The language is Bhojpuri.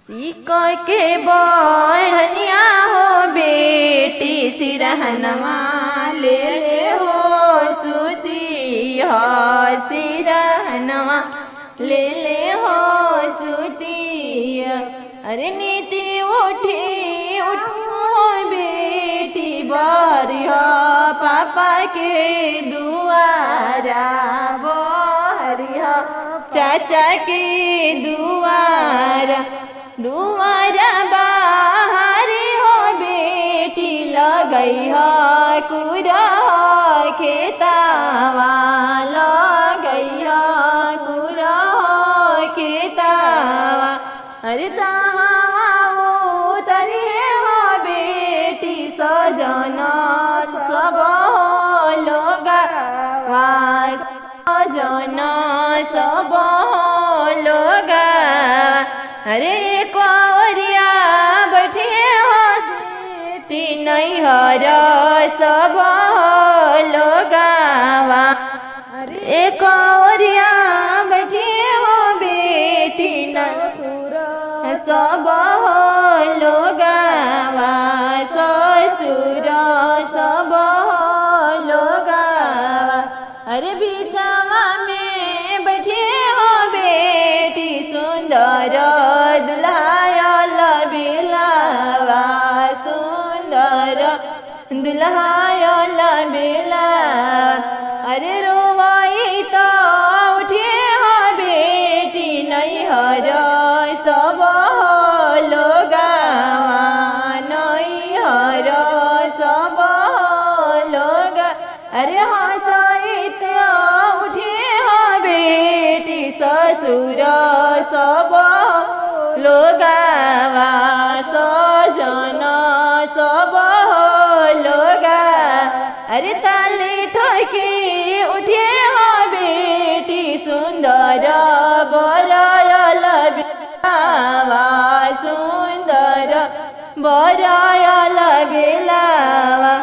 सिक्का के बढ़निया हो बेटी सिरहनवा ले ले हो सूती हो सिरहनवा ले ले हो सूती। अरे नीति उठी उठो बेटी बारी हो पापा के दुआरा बारी हो चाचा के दुआरा दुआरा बाहर हो बेटी लगई हो कुरा हो खेतावा लगई हो कुरा हो खेतावा। अरे तरी हो बेटी सजन सब लोगा सजन सब लोगा। अरे कौरिया बैठे हो सीटी नहीं हर सब लोगावा। अरे कौरिया बैठे हो बेटी ससुर सब लोगावा ससुर सब लोगावा। अरे बिचावा में बैठे हो बेटी सुंदर दुल्हायल बेलावा सुंदर दुल्हायल बेलावा। अरे रोवाई तो उठे हो बेटी नहीं हर सब लोगावा नहीं हर सब लोगा। अरे हंसैत उठे हो बेटी ससुर सब लोगावा सजन सब लोगा। अरे ताली ठोके उठे हो बेटी सुंदर बरायल बेलावा सुंदर बरायल बेलावा।